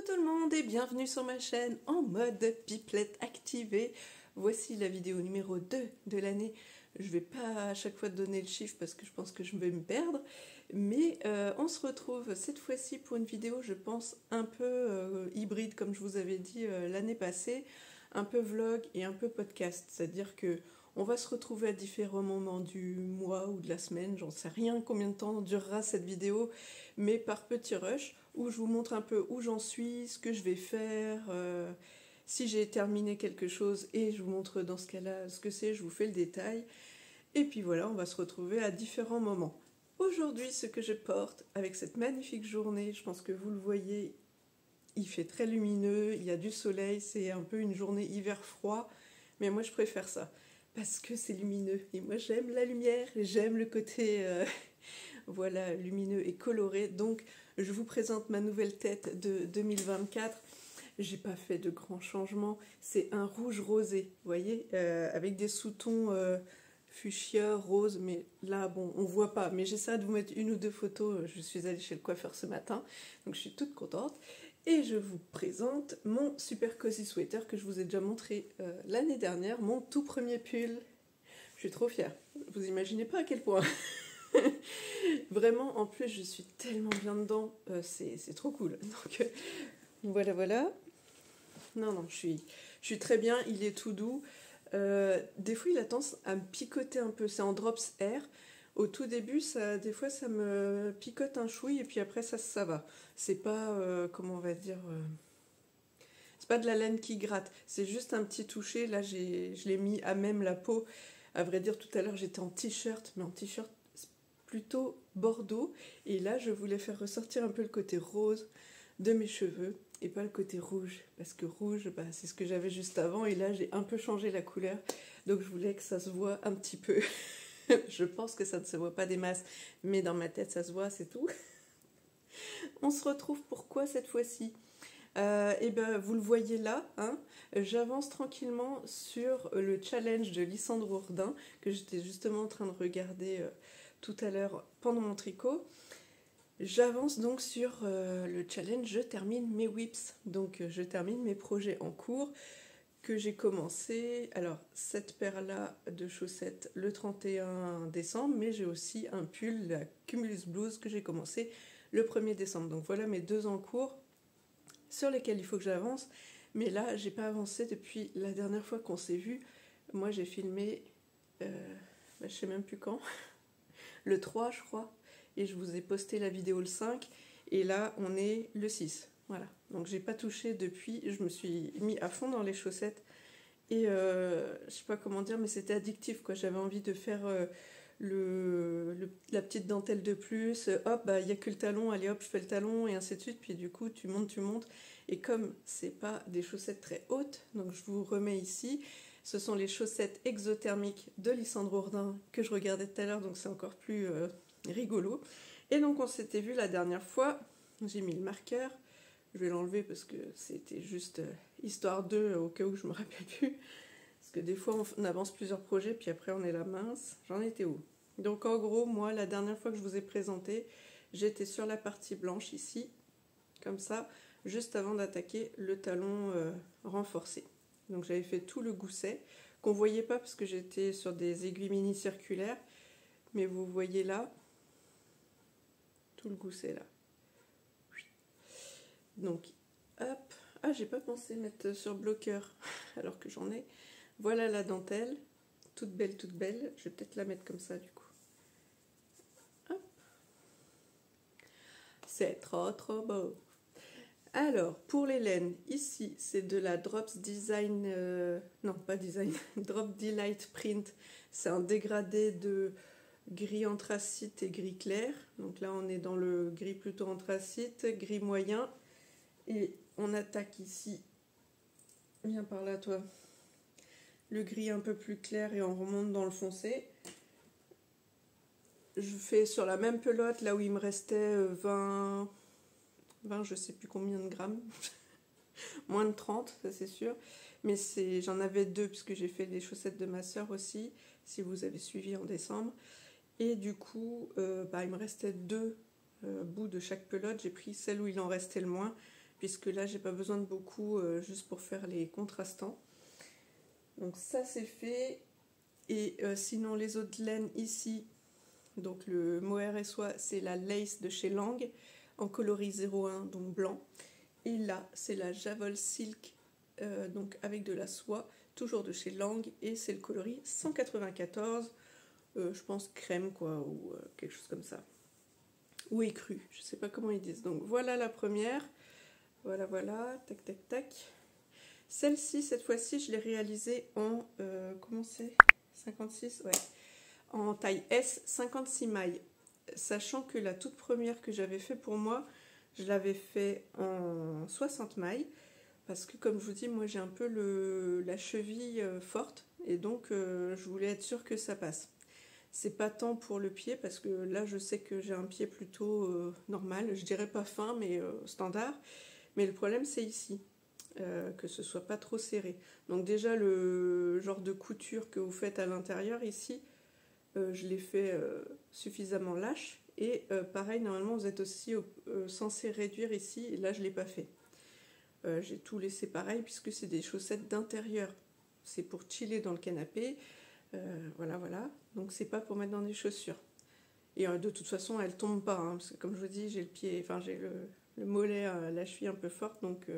tout le monde et bienvenue sur ma chaîne en mode pipelette activée. Voici la vidéo numéro 2 de l'année. Je vais pas à chaque fois donner le chiffre parce que je pense que je vais me perdre. Mais on se retrouve cette fois-ci pour une vidéo, je pense, un peu hybride comme je vous avais dit l'année passée. Un peu vlog et un peu podcast. C'est-à-dire que on va se retrouver à différents moments du mois ou de la semaine, j'en sais rien combien de temps durera cette vidéo, mais par petits rushs, où je vous montre un peu où j'en suis, ce que je vais faire, si j'ai terminé quelque chose, et je vous montre dans ce cas-là ce que c'est, je vous fais le détail. Et puis voilà, on va se retrouver à différents moments. Aujourd'hui, ce que je porte, avec cette magnifique journée, je pense que vous le voyez, il fait très lumineux, il y a du soleil, c'est un peu une journée hiver froid, mais moi je préfère ça. Parce que c'est lumineux. Et moi, j'aime la lumière, j'aime le côté voilà, lumineux et coloré. Donc, je vous présente ma nouvelle tête de 2024. J'ai pas fait de grands changements. C'est un rouge rosé, vous voyez, avec des sous-tons fuchsia, rose. Mais là, bon, on voit pas. Mais j'essaie de vous mettre une ou deux photos. Je suis allée chez le coiffeur ce matin, donc je suis toute contente. Et je vous présente mon super cozy sweater que je vous ai déjà montré l'année dernière, mon tout premier pull. Je suis trop fière. Vous imaginez pas à quel point. Vraiment, en plus, je suis tellement bien dedans. C'est trop cool. Donc, voilà. Non, je suis très bien. Il est tout doux. Des fois, il a tendance à me picoter un peu. C'est en drops air. Au tout début, des fois, ça me picote un chouille et puis après, ça va. C'est pas, comment on va dire, c'est pas de la laine qui gratte. C'est juste un petit toucher. Là, je l'ai mis à même la peau. À vrai dire, tout à l'heure, j'étais en t-shirt, mais en t-shirt plutôt bordeaux. Et là, je voulais faire ressortir un peu le côté rose de mes cheveux et pas le côté rouge. Parce que rouge, bah, c'est ce que j'avais juste avant. Et là, j'ai un peu changé la couleur. Donc, je voulais que ça se voit un petit peu. Je pense que ça ne se voit pas des masses, mais dans ma tête ça se voit, c'est tout. On se retrouve pourquoi cette fois-ci et ben vous le voyez là, hein, j'avance tranquillement sur le challenge de Lysandre Ourdin que j'étais justement en train de regarder tout à l'heure pendant mon tricot. J'avance donc sur le challenge, je termine mes whips, donc je termine mes projets en cours que j'ai commencé, alors cette paire-là de chaussettes le 31 décembre, mais j'ai aussi un pull, la Cumulus Blues, que j'ai commencé le 1er décembre. Donc voilà mes deux en cours sur lesquels il faut que j'avance. Mais là, j'ai pas avancé depuis la dernière fois qu'on s'est vu. Moi, j'ai filmé, je sais même plus quand, le 3, je crois, et je vous ai posté la vidéo le 5, et là, on est le 6. Voilà, donc j'ai pas touché depuis, je me suis mis à fond dans les chaussettes et je sais pas comment dire, mais c'était addictif quoi. J'avais envie de faire la petite dentelle de plus, hop, bah il y a que le talon, allez hop, je fais le talon et ainsi de suite, puis du coup tu montes. Et comme c'est pas des chaussettes très hautes, donc je vous remets ici, ce sont les chaussettes exothermiques de Lysandre Ourdin que je regardais tout à l'heure, donc c'est encore plus rigolo. Et donc on s'était vu la dernière fois, j'ai mis le marqueur. Je vais l'enlever parce que c'était juste histoire d'eux au cas où je me rappelle plus. Parce que des fois on avance plusieurs projets puis après on est là mince. J'en étais où? Donc en gros moi la dernière fois que je vous ai présenté, j'étais sur la partie blanche ici, comme ça, juste avant d'attaquer le talon renforcé. Donc j'avais fait tout le gousset qu'on voyait pas parce que j'étais sur des aiguilles mini circulaires. Mais vous voyez là, tout le gousset là. Donc, hop, ah j'ai pas pensé mettre sur bloqueur alors que j'en ai. Voilà la dentelle, toute belle, je vais peut-être la mettre comme ça du coup. Hop. C'est trop beau. Alors, pour les laines, ici c'est de la Drops Design, non pas Design, Drop Delight Print. C'est un dégradé de gris anthracite et gris clair. Donc là on est dans le gris plutôt anthracite, gris moyen. Et on attaque ici, viens par là toi, le gris un peu plus clair et on remonte dans le foncé. Je fais sur la même pelote, là où il me restait 20 je sais plus combien de grammes, moins de 30, ça c'est sûr. Mais j'en avais deux puisque j'ai fait les chaussettes de ma soeur aussi, si vous avez suivi en décembre. Et du coup, il me restait deux bouts de chaque pelote, j'ai pris celle où il en restait le moins. puisque là j'ai pas besoin de beaucoup juste pour faire les contrastants. Donc ça c'est fait. Et sinon les autres laines ici, donc le mohair et soie, c'est la lace de chez Lang en coloris 01, donc blanc. Et là c'est la Javol Silk, donc avec de la soie, toujours de chez Lang, et c'est le coloris 194, je pense crème quoi, ou quelque chose comme ça. Ou écru, je sais pas comment ils disent. Donc voilà la première. Voilà, voilà, tac, tac, tac. Celle-ci, cette fois-ci, je l'ai réalisée en, comment c'est 56, ouais. En taille S, 56 mailles. Sachant que la toute première que j'avais fait pour moi, je l'avais fait en 60 mailles. Parce que comme je vous dis, moi j'ai un peu la cheville forte. Et donc je voulais être sûre que ça passe. C'est pas tant pour le pied, parce que là je sais que j'ai un pied plutôt normal. Je dirais pas fin, mais standard. Mais le problème c'est ici. Que ce soit pas trop serré. Donc déjà le genre de couture que vous faites à l'intérieur ici, je l'ai fait suffisamment lâche. Et pareil, normalement vous êtes aussi censé réduire ici, et là je l'ai pas fait. J'ai tout laissé pareil puisque c'est des chaussettes d'intérieur. C'est pour chiller dans le canapé. Voilà, voilà. Donc c'est pas pour mettre dans des chaussures. Et de toute façon elles tombent pas, hein, parce que comme je vous dis, j'ai le pied, enfin j'ai le mollet, la cheville un peu forte, donc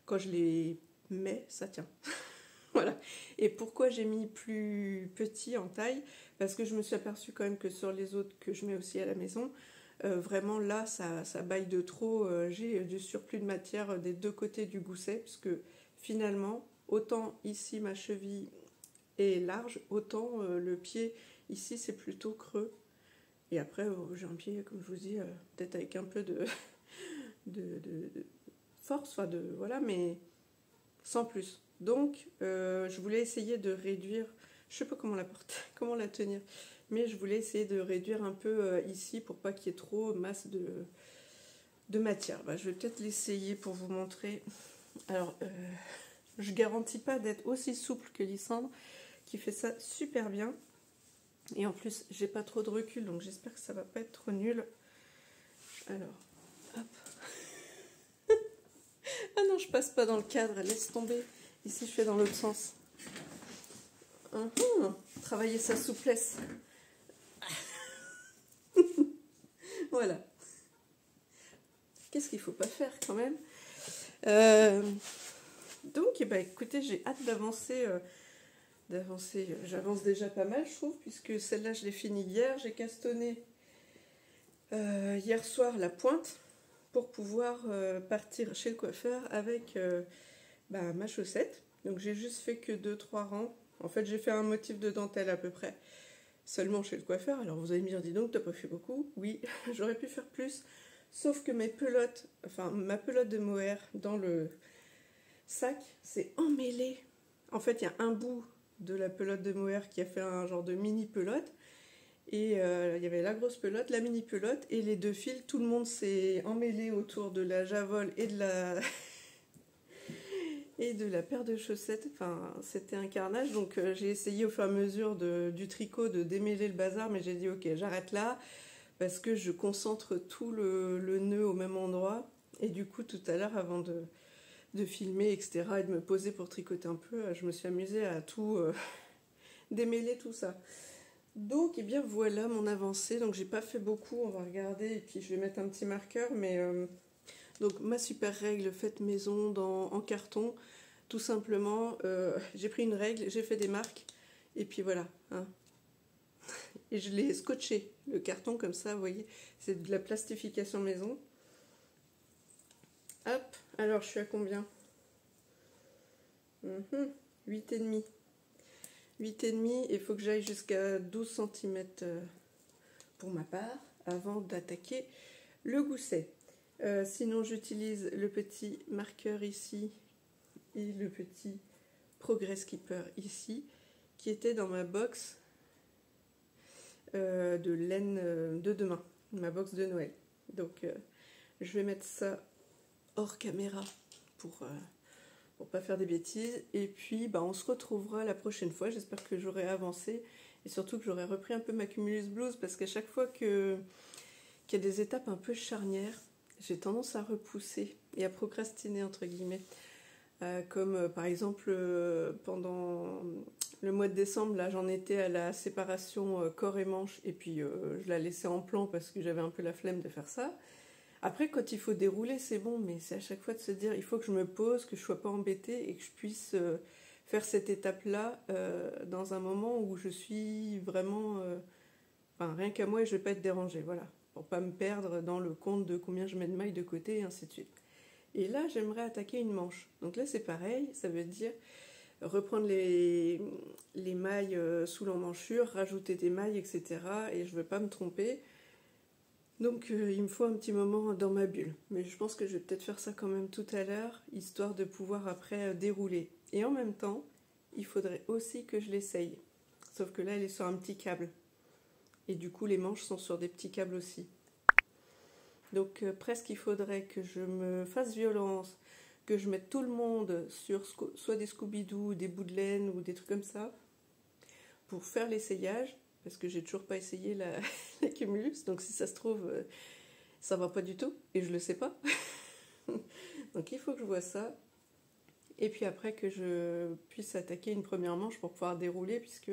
quand je les mets, ça tient. Voilà. Et pourquoi j'ai mis plus petit en taille? Parce que je me suis aperçue quand même que sur les autres que je mets aussi à la maison, vraiment là, ça baille de trop. J'ai du surplus de matière des deux côtés du gousset, puisque finalement, autant ici ma cheville est large, autant le pied ici c'est plutôt creux. Et après, j'ai un pied, comme je vous dis, peut-être avec un peu de force, enfin voilà, mais sans plus. Donc je voulais essayer de réduire, je sais pas comment la porter, comment la tenir, mais je voulais essayer de réduire un peu ici pour pas qu'il y ait trop masse de matière. Bah, je vais peut-être l'essayer pour vous montrer. Alors je garantis pas d'être aussi souple que Lysandre qui fait ça super bien, et en plus j'ai pas trop de recul, donc j'espère que ça va pas être trop nul. Alors hop. Ah non, je passe pas dans le cadre, laisse tomber. Ici, je fais dans l'autre sens. Travailler sa souplesse. Voilà. Qu'est-ce qu'il faut pas faire quand même. Donc, eh ben, écoutez, j'ai hâte d'avancer. J'avance déjà pas mal, je trouve, puisque celle-là, je l'ai finie hier. J'ai castonné hier soir la pointe pour pouvoir partir chez le coiffeur avec ma chaussette. Donc j'ai juste fait que 2-3 rangs. En fait j'ai fait un motif de dentelle à peu près seulement chez le coiffeur. Alors vous allez me dire, dis donc t'as pas fait beaucoup. Oui, j'aurais pu faire plus, sauf que mes pelotes, enfin ma pelote de mohair dans le sac, c'est emmêlé. En fait il y a un bout de la pelote de mohair qui a fait un genre de mini pelote. Et il y avait la grosse pelote, la mini pelote et les deux fils. Tout le monde s'est emmêlé autour de la Javol et de la et de la paire de chaussettes. Enfin, c'était un carnage. Donc j'ai essayé au fur et à mesure du tricot de démêler le bazar, mais j'ai dit ok, j'arrête là parce que je concentre tout le nœud au même endroit. Et du coup, tout à l'heure, avant de filmer, etc., et de me poser pour tricoter un peu, je me suis amusée à tout démêler tout ça. Donc, eh bien, voilà mon avancée. Donc, j'ai pas fait beaucoup, on va regarder, et puis je vais mettre un petit marqueur, mais donc, ma super règle faite maison en carton, tout simplement, j'ai pris une règle, j'ai fait des marques, et puis voilà, hein. Et je l'ai scotché, le carton, comme ça, vous voyez, c'est de la plastification maison. Hop, alors, je suis à combien? 8,5. 8,5, il faut que j'aille jusqu'à 12 cm pour ma part avant d'attaquer le gousset. Sinon j'utilise le petit marqueur ici et le petit Progress Keeper ici qui était dans ma box de laine de demain, ma box de Noël. Donc je vais mettre ça hors caméra pour pas faire des bêtises. Et puis on se retrouvera la prochaine fois. J'espère que j'aurai avancé et surtout que j'aurai repris un peu ma Cumulus Blues, parce qu'à chaque fois qu'il y a des étapes un peu charnières, j'ai tendance à repousser. et à procrastiner entre guillemets. Comme par exemple pendant le mois de décembre, là j'en étais à la séparation corps et manche et puis je la laissais en plan parce que j'avais un peu la flemme de faire ça. Après quand il faut dérouler c'est bon, mais c'est à chaque fois de se dire il faut que je me pose, que je sois pas embêtée et que je puisse faire cette étape-là dans un moment où je suis vraiment enfin rien qu'à moi et je vais pas être dérangée, voilà, pour pas me perdre dans le compte de combien je mets de mailles de côté et ainsi de suite. Et là, j'aimerais attaquer une manche. Donc là, c'est pareil, ça veut dire reprendre les mailles sous l'emmanchure, rajouter des mailles, etc. Et je ne veux pas me tromper. Donc il me faut un petit moment dans ma bulle. Mais je pense que je vais peut-être faire ça quand même tout à l'heure, histoire de pouvoir après dérouler. Et en même temps, il faudrait aussi que je l'essaye. Sauf que là, elle est sur un petit câble. Et du coup, les manches sont sur des petits câbles aussi. Donc presque il faudrait que je me fasse violence, que je mette tout le monde sur soit des Scooby-Doo, des bouts de laine ou des trucs comme ça, pour faire l'essayage, parce que j'ai toujours pas essayé la Cumulus, donc si ça se trouve, ça va pas du tout, et je le sais pas. Donc il faut que je vois ça, et puis après que je puisse attaquer une première manche pour pouvoir dérouler, puisque,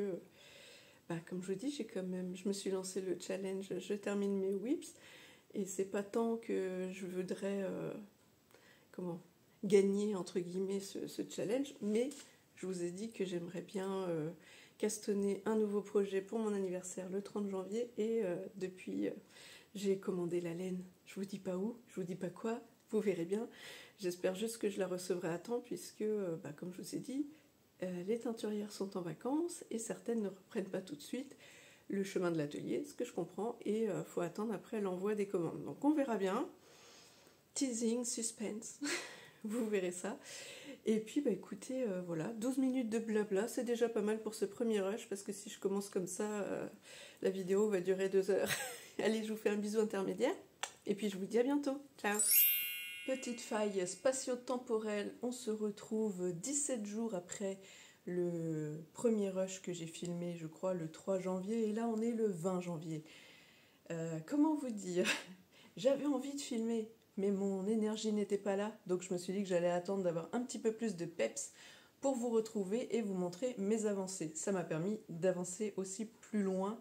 comme je vous dis, je me suis lancé le challenge, je termine mes whips, et c'est pas tant que je voudrais gagner entre guillemets ce challenge, mais je vous ai dit que j'aimerais bien castonner un nouveau projet pour mon anniversaire le 30 janvier et depuis j'ai commandé la laine. Je vous dis pas où, je vous dis pas quoi, vous verrez bien. J'espère juste que je la recevrai à temps puisque comme je vous ai dit, les teinturières sont en vacances et certaines ne reprennent pas tout de suite le chemin de l'atelier, ce que je comprends, et faut attendre après l'envoi des commandes. Donc on verra bien. Teasing, suspense, vous verrez ça. Et puis écoutez, voilà, 12 minutes de blabla, c'est déjà pas mal pour ce premier rush, parce que si je commence comme ça, la vidéo va durer 2 heures. Allez, je vous fais un bisou intermédiaire, et puis je vous dis à bientôt. Ciao. Petite faille spatio-temporelle, on se retrouve 17 jours après le premier rush que j'ai filmé, je crois, le 3 janvier, et là on est le 20 janvier. Comment vous dire? J'avais envie de filmer, mais mon énergie n'était pas là, donc je me suis dit que j'allais attendre d'avoir un petit peu plus de peps pour vous retrouver et vous montrer mes avancées. Ça m'a permis d'avancer aussi plus loin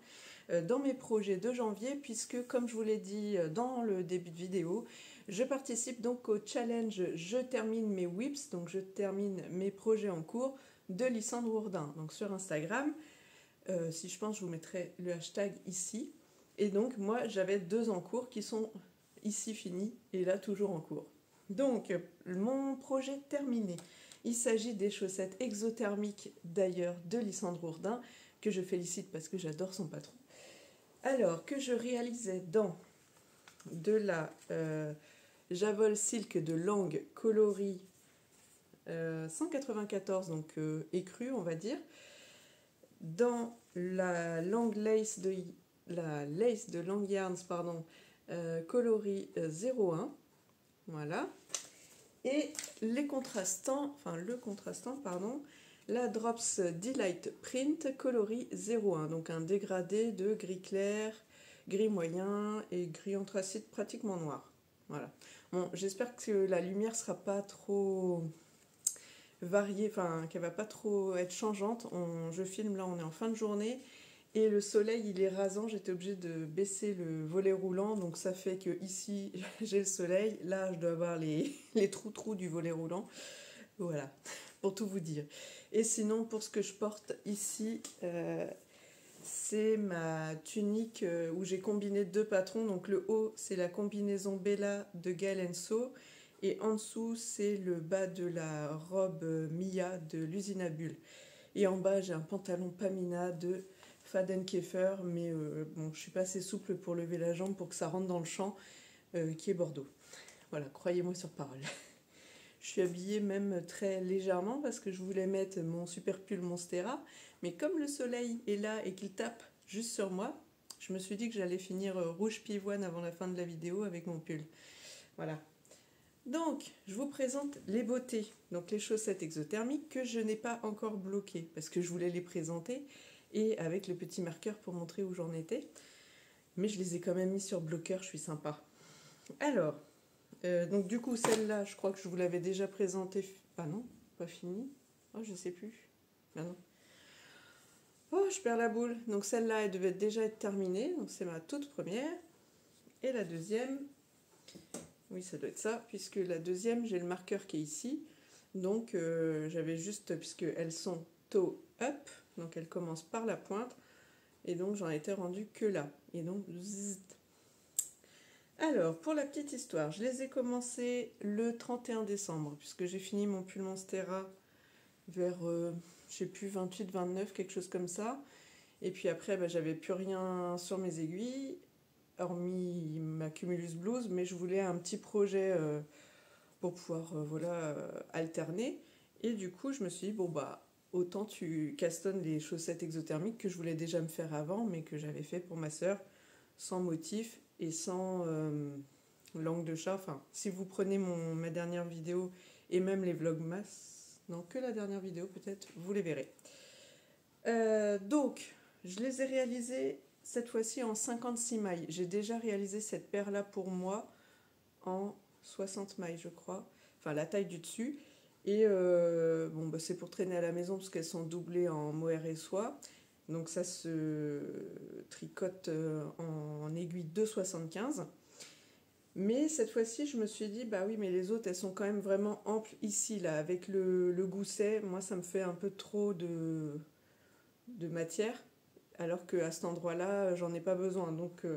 dans mes projets de janvier, puisque comme je vous l'ai dit dans le début de vidéo, je participe donc au challenge Je termine mes whips, donc je termine mes projets en cours de Lysandre Ourdin, donc sur Instagram. Si je pense, je vous mettrai le hashtag ici. Et donc moi j'avais 2 en cours qui sont ici finis et là toujours en cours. Donc mon projet terminé. Il s'agit des chaussettes exothermiques d'ailleurs de Lysandre Ourdin, que je félicite parce que j'adore son patron. Alors que je réalisais dans de la Javol Silk de Langue coloris 194, donc écru on va dire, dans la Langue Lace de Langue Yarns, coloris 01, voilà, et le contrastant, la Drops Delight Print coloris 01, donc un dégradé de gris clair, gris moyen et gris anthracite pratiquement noir. Voilà. Bon, j'espère que la lumière sera pas trop variée, qu'elle va pas trop être changeante. Je filme là, on est en fin de journée. Et le soleil, il est rasant, j'étais obligée de baisser le volet roulant, donc ça fait que ici j'ai le soleil, là je dois avoir les trous du volet roulant. Voilà, pour tout vous dire. Et sinon, pour ce que je porte ici, c'est ma tunique où j'ai combiné 2 patrons. Donc le haut, c'est la combinaison Bella de Gaël So, et en dessous, c'est le bas de la robe Mia de l'usine à bulles. Et en bas, j'ai un pantalon Pamina de Fadenkeffer, mais bon, je suis pas assez souple pour lever la jambe pour que ça rentre dans le champ, qui est Bordeaux. Voilà, croyez-moi sur parole. Je suis habillée même très légèrement parce que je voulais mettre mon super pull Monstera, mais comme le soleil est là et qu'il tape juste sur moi, je me suis dit que j'allais finir rouge pivoine avant la fin de la vidéo avec mon pull. Voilà. Donc, je vous présente les beautés, donc les chaussettes exothermiques que je n'ai pas encore bloquées parce que je voulais les présenter et avec le petit marqueur pour montrer où j'en étais. Mais je les ai quand même mis sur bloqueur, je suis sympa. Alors, Donc du coup, celle-là, je crois que je vous l'avais déjà présentée. Ah non, pas fini. Oh, je sais plus. Ah non. Oh, je perds la boule. Donc celle-là, elle devait déjà être terminée. Donc c'est ma toute première. Et la deuxième, oui, ça doit être ça, puisque la deuxième, j'ai le marqueur qui est ici. Donc j'avais juste, puisque elles sont toe up, donc elles commencent par la pointe. Et donc j'en étais rendu que là. Et donc, zzz. Alors, pour la petite histoire, je les ai commencés le 31 décembre, puisque j'ai fini mon pull Monstera vers, je sais plus, 28, 29, quelque chose comme ça. Et puis après, bah, j'avais plus rien sur mes aiguilles, hormis ma Cumulus Blues, mais je voulais un petit projet pour pouvoir alterner. Et du coup, je me suis dit, bon, bah, autant tu castonnes les chaussettes exothermiques que je voulais déjà me faire avant, mais que j'avais fait pour ma sœur, sans motif et sans langue de chat. Enfin, si vous prenez ma dernière vidéo et même les vlogmas, non, que la dernière vidéo peut-être, vous les verrez. Donc, je les ai réalisés cette fois-ci en 56 mailles. J'ai déjà réalisé cette paire-là pour moi en 60 mailles, je crois. Enfin, la taille du dessus. Et bon, bah, c'est pour traîner à la maison parce qu'elles sont doublées en mohair et soie. Donc ça se tricote en aiguille 2,75. Mais cette fois-ci, je me suis dit, bah oui, mais les autres, elles sont quand même vraiment amples ici, là, avec le gousset. Moi, ça me fait un peu trop de matière, alors qu'à cet endroit-là, j'en ai pas besoin. Donc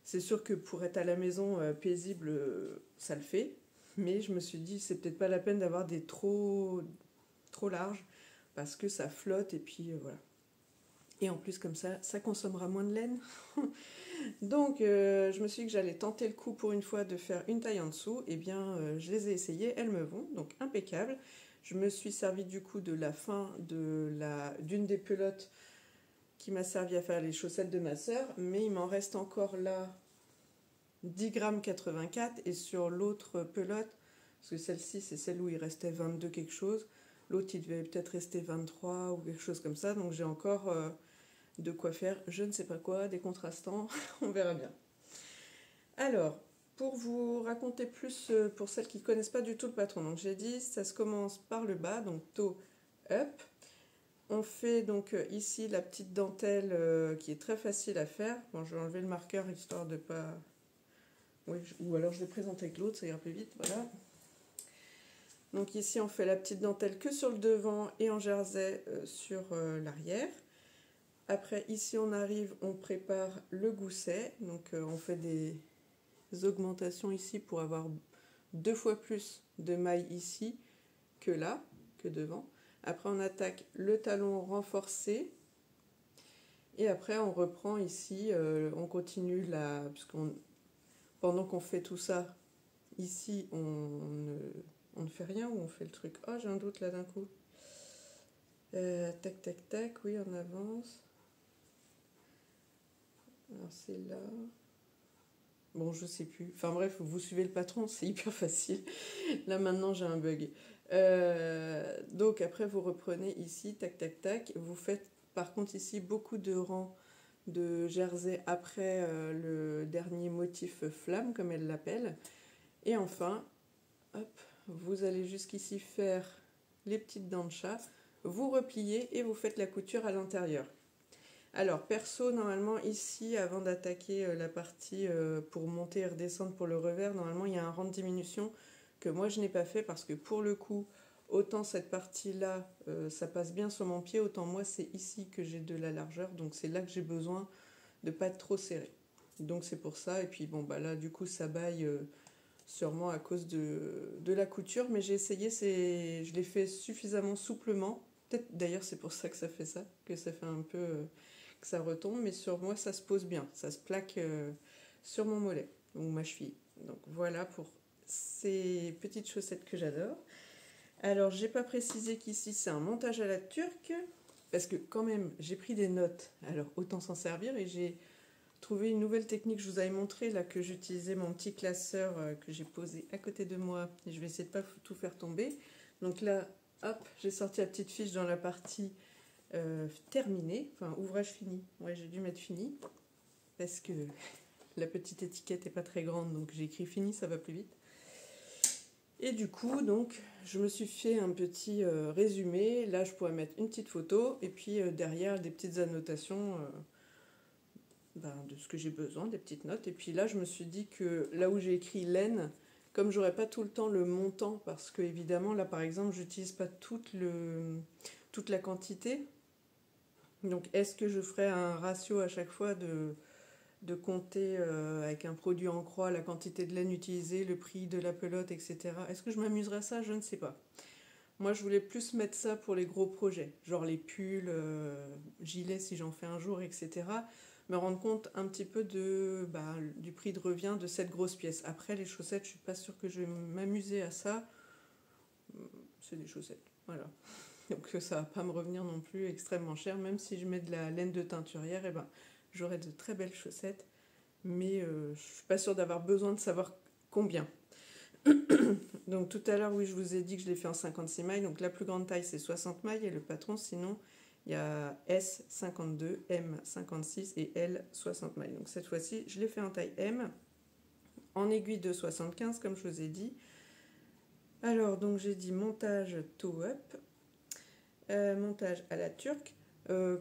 c'est sûr que pour être à la maison paisible, ça le fait. Mais je me suis dit, c'est peut-être pas la peine d'avoir des trop larges, parce que ça flotte, et puis voilà. Et en plus, comme ça consommera moins de laine. Donc, je me suis dit que j'allais tenter le coup pour une fois de faire une taille en dessous. Eh bien, je les ai essayées, elles me vont, donc impeccable. Je me suis servi du coup de la fin d'une des pelotes qui m'a servi à faire les chaussettes de ma sœur, mais il m'en reste encore là 10,84 g, et sur l'autre pelote, parce que celle-ci c'est celle où il restait 22 quelque chose, l'autre il devait peut-être rester 23 ou quelque chose comme ça, donc j'ai encore de quoi faire je ne sais pas quoi, des contrastants, on verra bien. Alors, pour vous raconter plus, pour celles qui ne connaissent pas du tout le patron, donc j'ai dit ça se commence par le bas, donc toe up. On fait donc ici la petite dentelle qui est très facile à faire. Bon, je vais enlever le marqueur histoire de pas... Oui, ou alors je vais présenter avec l'autre, ça ira plus vite, voilà. Donc ici on fait la petite dentelle que sur le devant et en jersey sur l'arrière. Après ici on arrive, on prépare le gousset. Donc on fait des augmentations ici pour avoir 2 fois plus de mailles ici que là, que devant. Après on attaque le talon renforcé. Et après on reprend ici, on continue là, pendant qu'on fait tout ça, ici on ne fait rien ou on fait le truc. Oh, j'ai un doute là d'un coup. Tac tac tac, oui on avance. Alors c'est là. Bon, je sais plus. Enfin bref, vous suivez le patron, c'est hyper facile. Là maintenant j'ai un bug. Donc après vous reprenez ici, tac tac tac. Vous faites par contre ici beaucoup de rangs de jersey après le dernier motif flamme comme elle l'appelle. Et enfin, hop, vous allez jusqu'ici faire les petites dents de chat. Vous repliez et vous faites la couture à l'intérieur. Alors, perso, normalement, ici, avant d'attaquer la partie pour monter et redescendre pour le revers, normalement, il y a un rang de diminution que moi, je n'ai pas fait parce que pour le coup, autant cette partie-là, ça passe bien sur mon pied, autant moi, c'est ici que j'ai de la largeur. Donc, c'est là que j'ai besoin de ne pas être trop serré. Donc, c'est pour ça. Et puis, bon, bah là, du coup, ça baille sûrement à cause de la couture. Mais j'ai essayé, je l'ai fait suffisamment souplement. Peut-être, d'ailleurs, c'est pour ça que ça fait ça, que ça fait un peu... que ça retombe, mais sur moi ça se pose bien, ça se plaque sur mon mollet ou ma cheville. Donc voilà pour ces petites chaussettes que j'adore. Alors j'ai pas précisé qu'ici c'est un montage à la turque, parce que quand même j'ai pris des notes, alors autant s'en servir, et j'ai trouvé une nouvelle technique, je vous avais montré là que j'utilisais mon petit classeur que j'ai posé à côté de moi, et je vais essayer de pas tout faire tomber. Donc là, hop, j'ai sorti la petite fiche dans la partie terminé, enfin ouvrage fini. Ouais, j'ai dû mettre fini parce que la petite étiquette est pas très grande, donc j'ai écrit fini, ça va plus vite. Et du coup, donc, je me suis fait un petit résumé. Là, je pourrais mettre une petite photo et puis derrière des petites annotations de ce que j'ai besoin, des petites notes. Et puis là, je me suis dit que là où j'ai écrit laine, comme j'aurais pas tout le temps le montant, parce que évidemment, là, par exemple, j'utilise pas toute la quantité. Donc, est-ce que je ferai un ratio à chaque fois de compter avec un produit en croix la quantité de laine utilisée, le prix de la pelote, etc. Est-ce que je m'amuserai à ça? Je ne sais pas. Moi, je voulais plus mettre ça pour les gros projets, genre les pulls, gilets si j'en fais un jour, etc. Me rendre compte un petit peu du prix de revient de cette grosse pièce. Après, les chaussettes, je suis pas sûre que je vais m'amuser à ça. C'est des chaussettes, voilà. Donc ça va pas me revenir non plus extrêmement cher, même si je mets de la laine de teinturière, et ben, j'aurai de très belles chaussettes, mais je suis pas sûre d'avoir besoin de savoir combien. Donc tout à l'heure, oui, je vous ai dit que je l'ai fait en 56 mailles, donc la plus grande taille c'est 60 mailles, et le patron, sinon, il y a S 52, M 56 et L 60 mailles. Donc cette fois-ci, je l'ai fait en taille M, en aiguille de 75, comme je vous ai dit. Alors, donc j'ai dit montage toe-up, montage à la turque.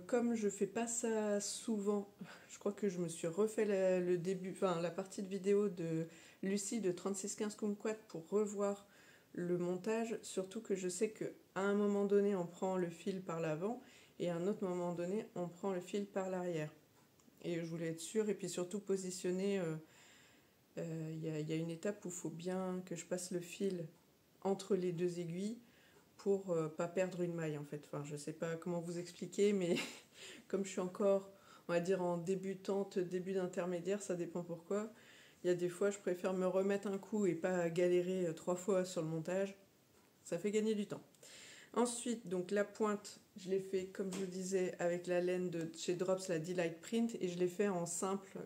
Comme je fais pas ça souvent, je crois que je me suis refait la partie de vidéo de Lucie de 3615 Kumquat pour revoir le montage, surtout que je sais qu'à un moment donné on prend le fil par l'avant et à un autre moment donné on prend le fil par l'arrière. Et je voulais être sûre et puis surtout positionner, y a une étape où il faut bien que je passe le fil entre les deux aiguilles pour pas perdre une maille en fait. Enfin, je sais pas comment vous expliquer, mais comme je suis encore, on va dire, en débutante, début d'intermédiaire, ça dépend pourquoi. Il y a des fois, je préfère me remettre un coup et pas galérer 3 fois sur le montage. Ça fait gagner du temps. Ensuite, donc la pointe, je l'ai fait, comme je vous disais, avec la laine de chez Drops, la Delight Print, et je l'ai fait en simple.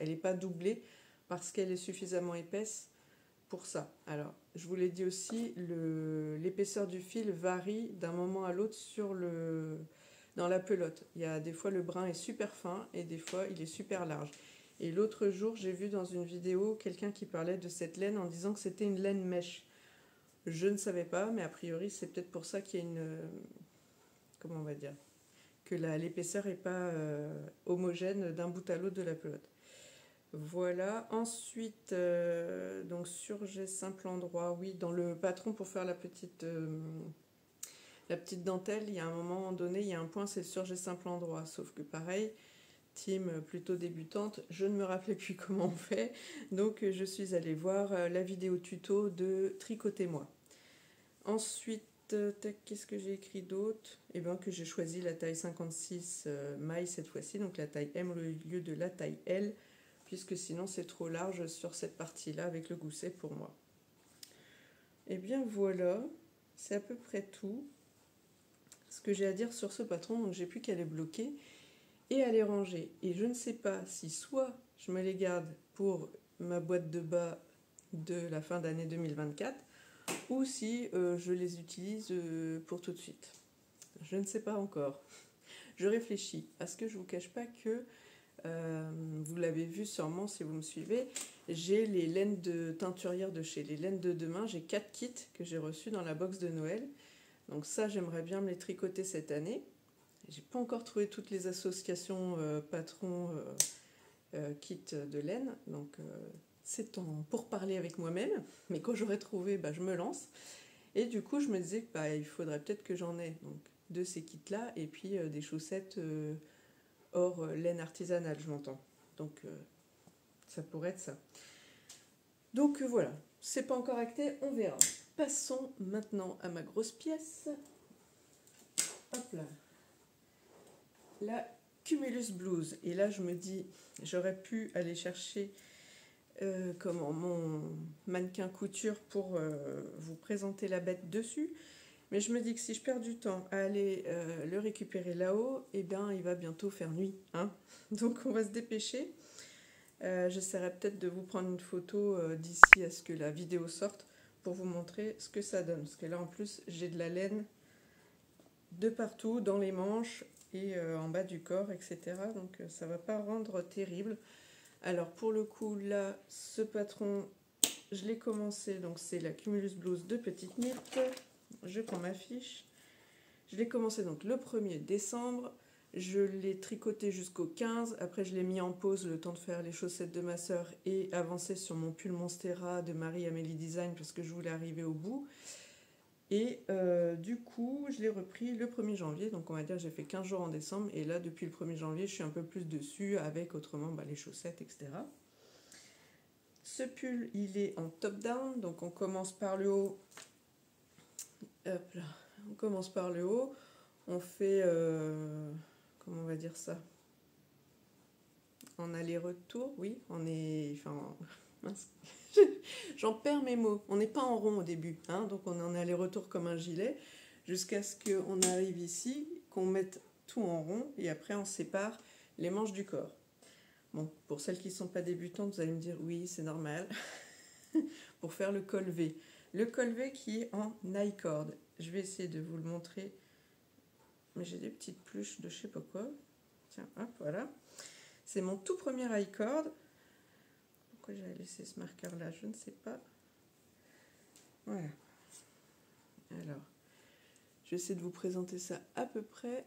Elle n'est pas doublée parce qu'elle est suffisamment épaisse pour ça. Alors, je vous l'ai dit aussi, l'épaisseur du fil varie d'un moment à l'autre dans la pelote. Il y a des fois le brin est super fin et des fois il est super large. Et l'autre jour, j'ai vu dans une vidéo quelqu'un qui parlait de cette laine en disant que c'était une laine mèche. Je ne savais pas, mais a priori, c'est peut-être pour ça qu'il y a comment on va dire, que l'épaisseur n'est pas homogène d'un bout à l'autre de la pelote. Voilà, ensuite, donc surjet simple endroit, oui, dans le patron pour faire la petite dentelle, il y a un moment donné, il y a un point, c'est le surjet simple endroit, sauf que pareil, team plutôt débutante, je ne me rappelais plus comment on fait, donc je suis allée voir la vidéo tuto de Tricotez-moi. Ensuite, qu'est-ce que j'ai écrit d'autre? Eh bien que j'ai choisi la taille 56 mailles cette fois-ci, donc la taille M au lieu de la taille L, puisque sinon c'est trop large sur cette partie-là avec le gousset pour moi. Et bien voilà, c'est à peu près tout ce que j'ai à dire sur ce patron, donc j'ai plus qu'à les bloquer et à les ranger. Et je ne sais pas si soit je me les garde pour ma boîte de bas de la fin d'année 2024 ou si je les utilise pour tout de suite. Je ne sais pas encore. Je réfléchis parce que je ne vous cache pas que vous l'avez vu sûrement si vous me suivez, j'ai les laines de teinturière de chez les laines de demain. J'ai 4 kits que j'ai reçus dans la box de Noël. Donc ça, j'aimerais bien me les tricoter cette année. J'ai pas encore trouvé toutes les associations patrons kits de laine. Donc c'est pour parler avec moi-même. Mais quand j'aurai trouvé, je me lance. Et du coup, je me disais que il faudrait peut-être que j'en ai donc, de ces kits-là et puis des chaussettes hors laine artisanale, je m'entends. Donc, ça pourrait être ça. Donc, voilà. C'est pas encore acté, on verra. Passons maintenant à ma grosse pièce. Hop là. La Cumulus Blues. Et là, je me dis, j'aurais pu aller chercher mon mannequin couture pour vous présenter la bête dessus. Mais je me dis que si je perds du temps à aller le récupérer là-haut, eh bien, il va bientôt faire nuit. Hein. Donc, on va se dépêcher. J'essaierai peut-être de vous prendre une photo d'ici à ce que la vidéo sorte pour vous montrer ce que ça donne. Parce que là, en plus, j'ai de la laine de partout, dans les manches et en bas du corps, etc. Donc, ça ne va pas rendre terrible. Alors, pour le coup, là, ce patron, je l'ai commencé, donc c'est la Cumulus Blues de Petite Myrte. Je prends ma fiche. Je l'ai commencé donc le 1er décembre. Je l'ai tricoté jusqu'au 15. Après, je l'ai mis en pause le temps de faire les chaussettes de ma soeur et avancer sur mon pull Monstera de Marie-Amélie Design parce que je voulais arriver au bout. Et du coup, je l'ai repris le 1er janvier. Donc, on va dire j'ai fait 15 jours en décembre. Et là, depuis le 1er janvier, je suis un peu plus dessus avec autrement les chaussettes, etc. Ce pull, il est en top-down. Donc, on commence par le haut. Hop là. On commence par le haut. On fait... comment on va dire ça? En aller-retour, oui. On est... Enfin... Mince. J'en perds mes mots. On n'est pas en rond au début. Hein, donc, on est en aller-retour comme un gilet. Jusqu'à ce qu'on arrive ici, qu'on mette tout en rond. Et après, on sépare les manches du corps. Bon, pour celles qui ne sont pas débutantes, vous allez me dire, oui, c'est normal. Pour faire le col V. Le col V qui est en I-cord. Je vais essayer de vous le montrer. Mais j'ai des petites pluches de je sais pas quoi. Tiens, hop, voilà. C'est mon tout premier I-cord. Pourquoi j'avais laissé ce marqueur là? Je ne sais pas. Voilà. Alors, je vais essayer de vous présenter ça à peu près.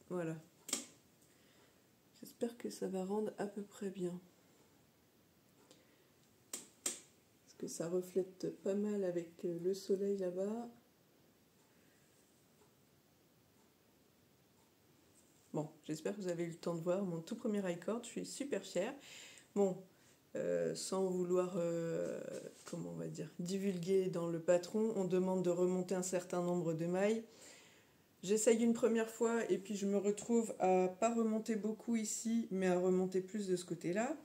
Voilà. J'espère que ça va rendre à peu près bien. Parce que ça reflète pas mal avec le soleil là-bas. Bon, j'espère que vous avez eu le temps de voir mon tout premier I-cord. Je suis super fière. Bon, sans vouloir, comment on va dire, divulguer dans le patron, on demande de remonter un certain nombre de mailles. J'essaye une première fois et puis je me retrouve à pas remonter beaucoup ici, mais à remonter plus de ce côté-là.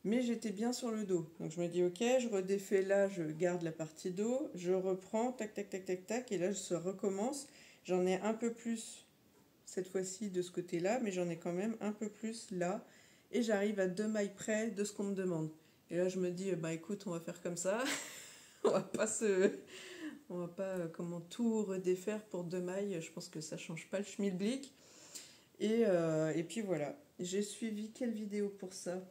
Mais j'étais bien sur le dos. Donc je me dis ok, je redéfais là, je garde la partie dos, je reprends, tac, tac, tac, tac, tac, et là je recommence. J'en ai un peu plus cette fois-ci de ce côté-là, mais j'en ai quand même un peu plus là. Et j'arrive à 2 mailles près de ce qu'on me demande. Et là je me dis, bah écoute, on va faire comme ça. On va pas comment tout redéfaire pour 2 mailles. Je pense que ça change pas le schmilblick. Et puis voilà. J'ai suivi quelle vidéo pour ça?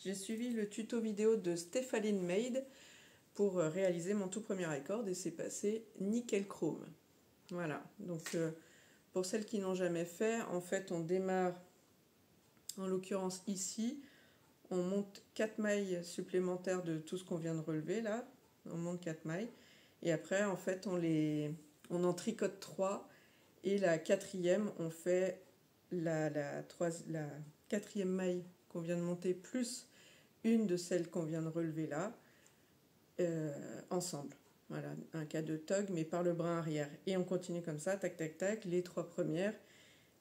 J'ai suivi le tuto vidéo de Stéphanie Maid pour réaliser mon tout premier I-cord et c'est passé nickel chrome. Voilà. Donc pour celles qui n'ont jamais fait, en fait on démarre, en l'occurrence ici, on monte 4 mailles supplémentaires de tout ce qu'on vient de relever là. On monte 4 mailles. Et après, en fait, on en tricote 3. Et la quatrième, on fait la 4e maille qu'on vient de monter, plus une de celles qu'on vient de relever là, ensemble. Voilà, un cas de tog, mais par le brin arrière. Et on continue comme ça, tac, tac, tac, les 3 premières,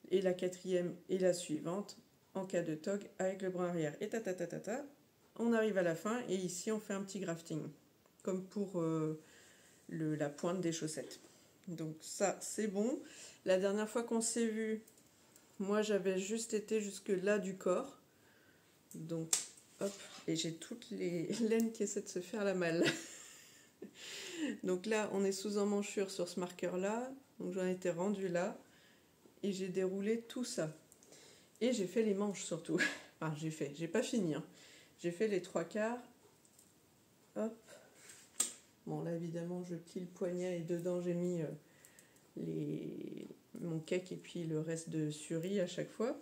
et la 4e et la suivante, en cas de tog, avec le brin arrière. Et ta, ta, ta, ta, ta. On arrive à la fin, et ici, on fait un petit grafting, comme pour... la pointe des chaussettes. Donc ça, c'est bon. La dernière fois qu'on s'est vu, moi j'avais juste été jusque là du corps. Donc hop, et j'ai toutes les laines qui essaient de se faire la malle. Donc là, on est sous emmanchure sur ce marqueur-là. Donc j'en étais rendue là. Et j'ai déroulé tout ça. Et j'ai fait les manches surtout. Enfin, j'ai pas fini. Hein. J'ai fait les 3/4. Hop. Bon, là, évidemment, je plie le poignet et dedans, j'ai mis mon cake et puis le reste de suri à chaque fois.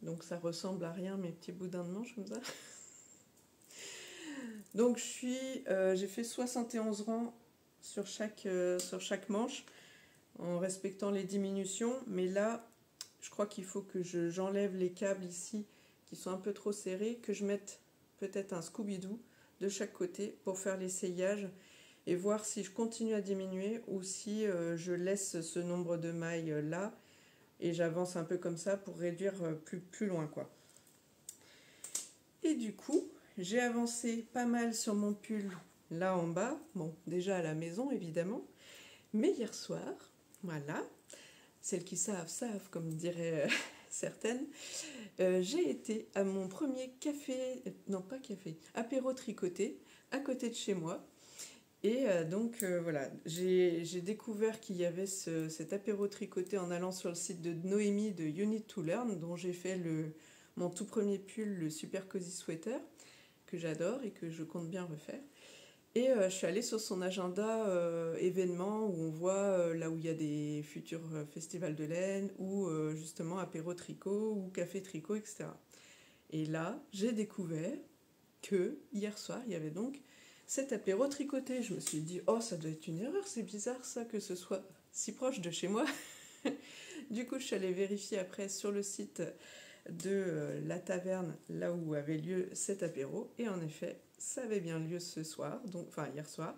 Donc, ça ressemble à rien, mes petits boudins de manche comme ça. Donc, j'ai fait 71 rangs sur chaque manche en respectant les diminutions. Mais là, je crois qu'il faut que j'enlève les câbles ici qui sont un peu trop serrés, que je mette peut-être un Scooby-Doo de chaque côté pour faire l'essayage et voir si je continue à diminuer ou si je laisse ce nombre de mailles là et j'avance un peu comme ça pour réduire plus loin quoi. Et du coup, j'ai avancé pas mal sur mon pull là en bas, bon déjà à la maison évidemment, mais hier soir, voilà, celles qui savent comme diraient certaines, j'ai été à mon premier apéro tricoté à côté de chez moi. Et donc voilà, j'ai découvert qu'il y avait cet apéro tricoté en allant sur le site de Noémie de You Need to Learn, dont j'ai fait mon tout premier pull, le Super Cozy Sweater, que j'adore et que je compte bien refaire. Et je suis allée sur son agenda événements où on voit là où il y a des futurs festivals de laine ou justement apéro tricot ou café tricot, etc. Et là, j'ai découvert que hier soir, il y avait donc cet apéro tricoté. Je me suis dit, oh, ça doit être une erreur, c'est bizarre ça que ce soit si proche de chez moi. Du coup, je suis allée vérifier après sur le site de la taverne, là où avait lieu cet apéro. Et en effet, ça avait bien lieu ce soir, donc, enfin hier soir.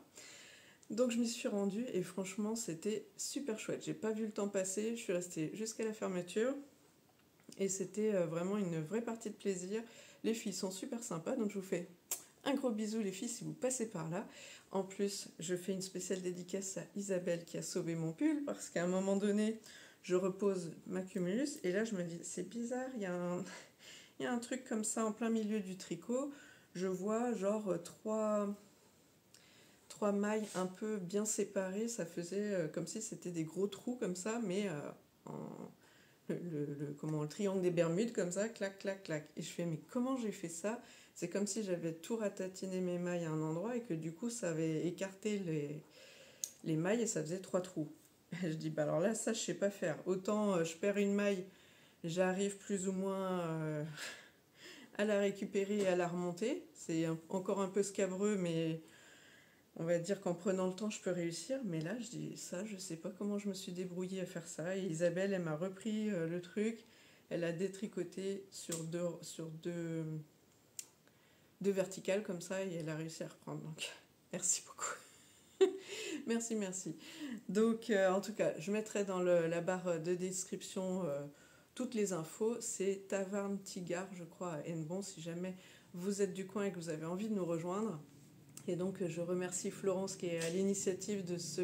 Donc je m'y suis rendue et franchement, c'était super chouette. J'ai pas vu le temps passer, je suis restée jusqu'à la fermeture. Et c'était vraiment une vraie partie de plaisir. Les filles sont super sympas, donc je vous fais un gros bisou les filles si vous passez par là. En plus, je fais une spéciale dédicace à Isabelle qui a sauvé mon pull parce qu'à un moment donné, je repose ma cumulus et là je me dis c'est bizarre, il y a un truc comme ça en plein milieu du tricot. Je vois genre trois mailles un peu bien séparées, ça faisait comme si c'était des gros trous comme ça, mais en le triangle des Bermudes comme ça, clac, clac, clac. Et je fais, mais comment j'ai fait ça? C'est comme si j'avais tout ratatiné mes mailles à un endroit et que du coup ça avait écarté les mailles et ça faisait 3 trous. Et je dis, bah alors là, ça je sais pas faire. Autant je perds une maille, j'arrive plus ou moins à la récupérer et à la remonter. C'est encore un peu scabreux, mais on va dire qu'en prenant le temps, je peux réussir. Mais là, je dis ça, je sais pas comment je me suis débrouillée à faire ça. Et Isabelle, elle m'a repris le truc. Elle a détricoté sur deux verticales comme ça et elle a réussi à reprendre. Donc, merci beaucoup. Merci, merci. Donc, en tout cas, je mettrai dans la barre de description toutes les infos. C'est Taverne Tigard, je crois, à Hennebon, si jamais vous êtes du coin et que vous avez envie de nous rejoindre. Et donc, je remercie Florence qui est à l'initiative de ce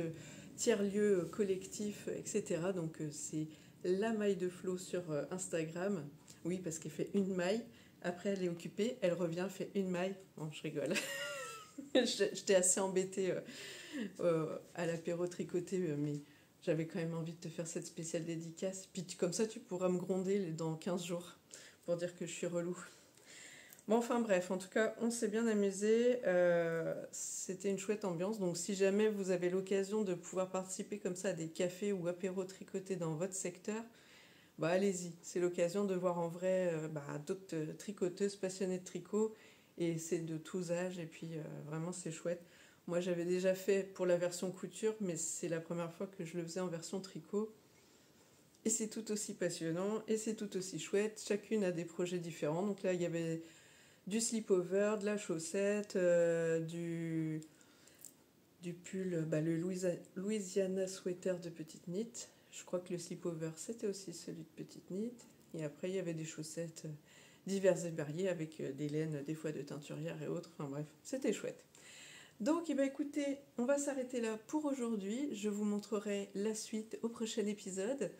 tiers-lieu collectif, etc. Donc, c'est la maille de Flo sur Instagram. Oui, parce qu'elle fait une maille. Après, elle est occupée. Elle revient, fait une maille. Bon, je rigole. J'étais assez embêtée à l'apéro tricoté, mais j'avais quand même envie de te faire cette spéciale dédicace. Puis comme ça, tu pourras me gronder dans 15 jours pour dire que je suis relou. Bon, enfin bref, en tout cas, on s'est bien amusé. C'était une chouette ambiance. Donc, si jamais vous avez l'occasion de pouvoir participer comme ça à des cafés ou apéros tricotés dans votre secteur, bah allez-y. C'est l'occasion de voir en vrai d'autres tricoteuses passionnées de tricot. Et c'est de tous âges. Et puis, vraiment, c'est chouette. Moi, j'avais déjà fait pour la version couture, mais c'est la première fois que je le faisais en version tricot. Et c'est tout aussi passionnant et c'est tout aussi chouette. Chacune a des projets différents. Donc là, il y avait du slip-over, de la chaussette, du pull, le Louisiana Sweater de Petite Knit. Je crois que le slip-over, c'était aussi celui de Petite Knit. Et après, il y avait des chaussettes diverses et variées avec des laines, des fois de teinturière et autres. Enfin bref, c'était chouette. Donc, écoutez, on va s'arrêter là pour aujourd'hui. Je vous montrerai la suite au prochain épisode.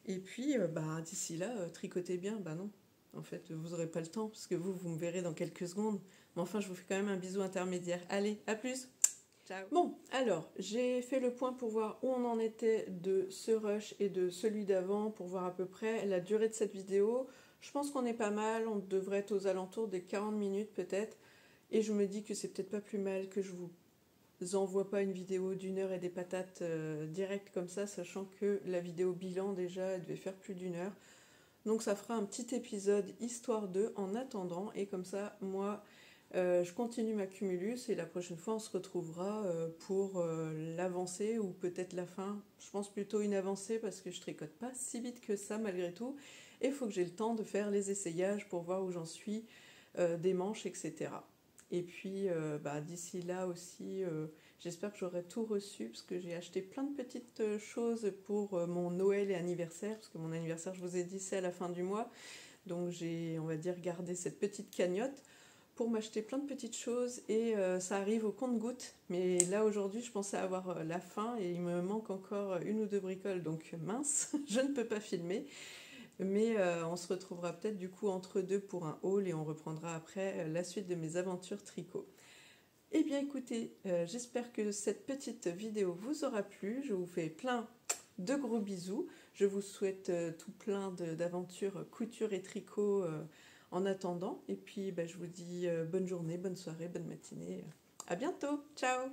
Et puis, d'ici là, tricotez bien. Bah non, en fait, vous n'aurez pas le temps, parce que vous me verrez dans quelques secondes. Mais enfin, je vous fais quand même un bisou intermédiaire. Allez, à plus. Ciao. Bon, alors, j'ai fait le point pour voir où on en était de ce rush et de celui d'avant, pour voir à peu près la durée de cette vidéo. Je pense qu'on est pas mal, on devrait être aux alentours des 40 minutes peut-être. Et je me dis que c'est peut-être pas plus mal que je vous envoie pas une vidéo d'1 heure et des patates direct comme ça, sachant que la vidéo bilan déjà, elle devait faire plus d'1 heure. Donc ça fera un petit épisode histoire de en attendant. Et comme ça, moi, je continue ma cumulus et la prochaine fois, on se retrouvera pour l'avancée ou peut-être la fin. Je pense plutôt une avancée parce que je tricote pas si vite que ça malgré tout. Et il faut que j'ai le temps de faire les essayages pour voir où j'en suis, des manches, etc. Et puis d'ici là aussi, j'espère que j'aurai tout reçu parce que j'ai acheté plein de petites choses pour mon Noël et anniversaire, parce que mon anniversaire, je vous ai dit, c'est à la fin du mois. Donc j'ai, on va dire, gardé cette petite cagnotte pour m'acheter plein de petites choses et ça arrive au compte-gouttes. Mais là aujourd'hui, je pensais avoir la fin et il me manque encore 1 ou 2 bricoles, donc mince, je ne peux pas filmer. Mais on se retrouvera peut-être du coup entre deux pour un haul et on reprendra après la suite de mes aventures tricot. Eh bien écoutez, j'espère que cette petite vidéo vous aura plu. Je vous fais plein de gros bisous. Je vous souhaite tout plein d'aventures couture et tricot en attendant. Et puis, je vous dis bonne journée, bonne soirée, bonne matinée. À bientôt. Ciao!